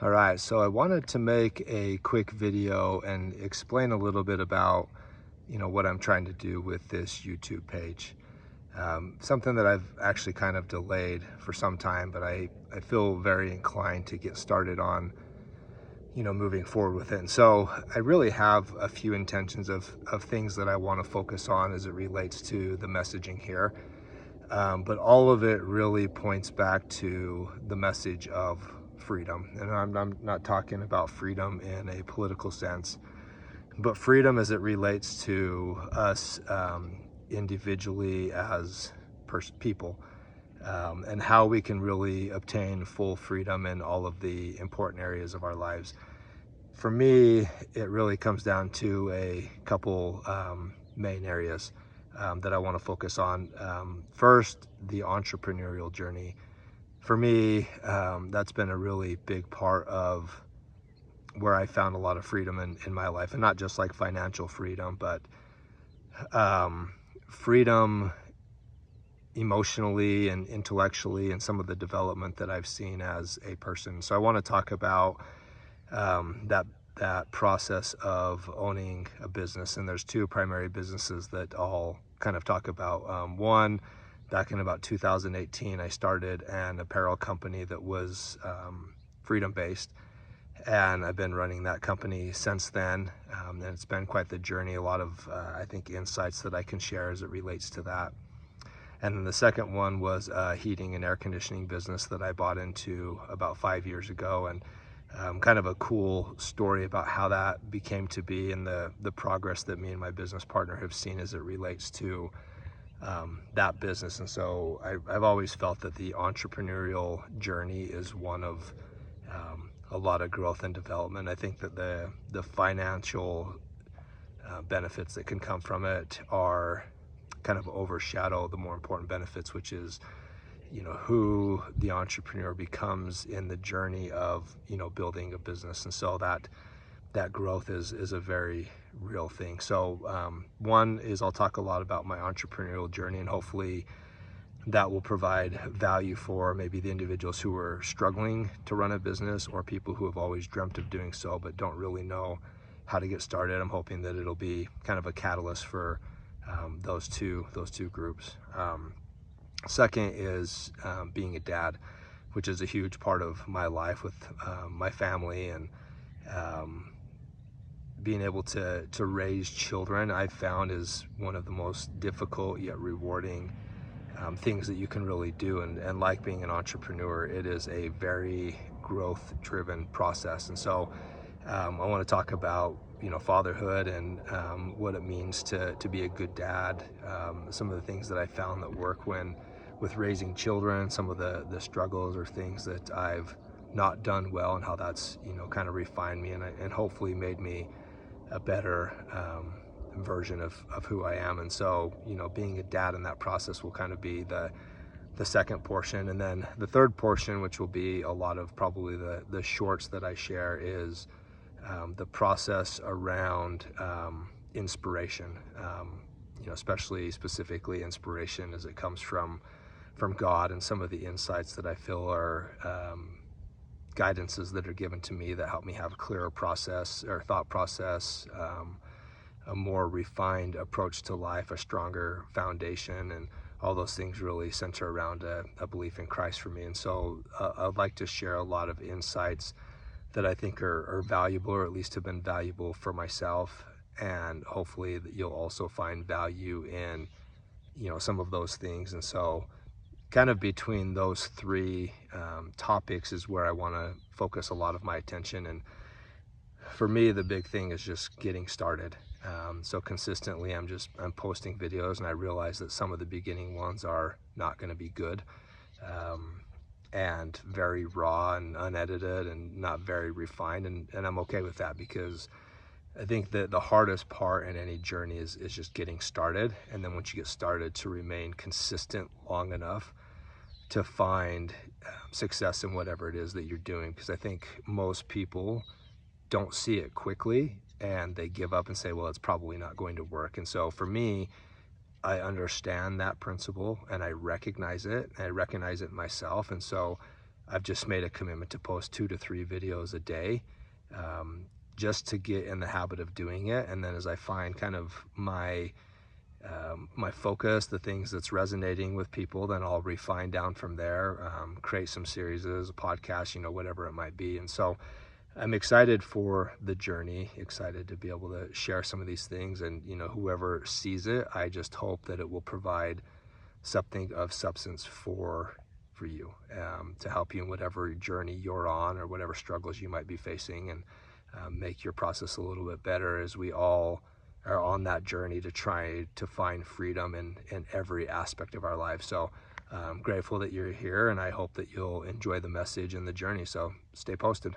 All right, so I wanted to make a quick video and explain a little bit about, what I'm trying to do with this YouTube page. Something that I've actually kind of delayed for some time, but I feel very inclined to get started on, moving forward with it. And so I really have a few intentions of things that I want to focus on as it relates to the messaging here. But all of it really points back to the message of freedom. And I'm not talking about freedom in a political sense, but freedom as it relates to us individually as people, and how we can really obtain full freedom in all of the important areas of our lives. For me, it really comes down to a couple main areas that I want to focus on. First, the entrepreneurial journey. For me, that's been a really big part of where I found a lot of freedom in my life, and not just like financial freedom, but freedom emotionally and intellectually, and some of the development that I've seen as a person. So I want to talk about that process of owning a business. And there's two primary businesses that I'll kind of talk about. One, back in about 2018, I started an apparel company that was freedom-based, and I've been running that company since then. And it's been quite the journey. A lot of, I think, insights that I can share as it relates to that. And then the second one was a heating and air conditioning business that I bought into about 5 years ago. And kind of a cool story about how that became to be, and the progress that me and my business partner have seen as it relates to that business. And so I've always felt that the entrepreneurial journey is one of a lot of growth and development. I think that the financial benefits that can come from it are kind of overshadow the more important benefits, which is who the entrepreneur becomes in the journey of building a business. And so that growth is a very real thing. So one is, I'll talk a lot about my entrepreneurial journey, and hopefully that will provide value for maybe the individuals who are struggling to run a business, or people who have always dreamt of doing so but don't really know how to get started. I'm hoping that it'll be kind of a catalyst for those two groups. Second is being a dad, which is a huge part of my life with my family, and being able to raise children, I've found, is one of the most difficult yet rewarding things that you can really do. And like being an entrepreneur, it is a very growth-driven process. And so I want to talk about fatherhood and what it means to be a good dad, some of the things that I found that work with raising children, some of the struggles or things that I've not done well, and how that's kind of refined me and hopefully made me a better version of who I am. And so being a dad in that process will kind of be the second portion. And then the third portion, which will be a lot of probably the shorts that I share, is the process around inspiration, especially specifically inspiration as it comes from God, and some of the insights that I feel are guidances that are given to me that help me have a clearer process or thought process, a more refined approach to life, a stronger foundation, and all those things really center around a belief in Christ for me. And so I'd like to share a lot of insights that I think are valuable, or at least have been valuable for myself, and hopefully that you'll also find value in some of those things. And so kind of between those three topics is where I want to focus a lot of my attention. And for me, the big thing is just getting started. So consistently I'm posting videos, and I realize that some of the beginning ones are not going to be good, and very raw and unedited and not very refined, and I'm okay with that, because I think that the hardest part in any journey is just getting started. And then once you get started, to remain consistent long enough to find success in whatever it is that you're doing. Because I think most people don't see it quickly, and they give up and say, well, it's probably not going to work. And so for me, I understand that principle, and I recognize it, and I recognize it myself. And so I've just made a commitment to post 2 to 3 videos a day, just to get in the habit of doing it. And then as I find kind of my focus, the things that's resonating with people, then I'll refine down from there, create some series, a podcast, whatever it might be. And so I'm excited for the journey, excited to be able to share some of these things. And, whoever sees it, I just hope that it will provide something of substance for you, to help you in whatever journey you're on or whatever struggles you might be facing, and make your process a little bit better, as we all are on that journey to try to find freedom in every aspect of our lives. So I'm grateful that you're here, and I hope that you'll enjoy the message and the journey. So stay posted.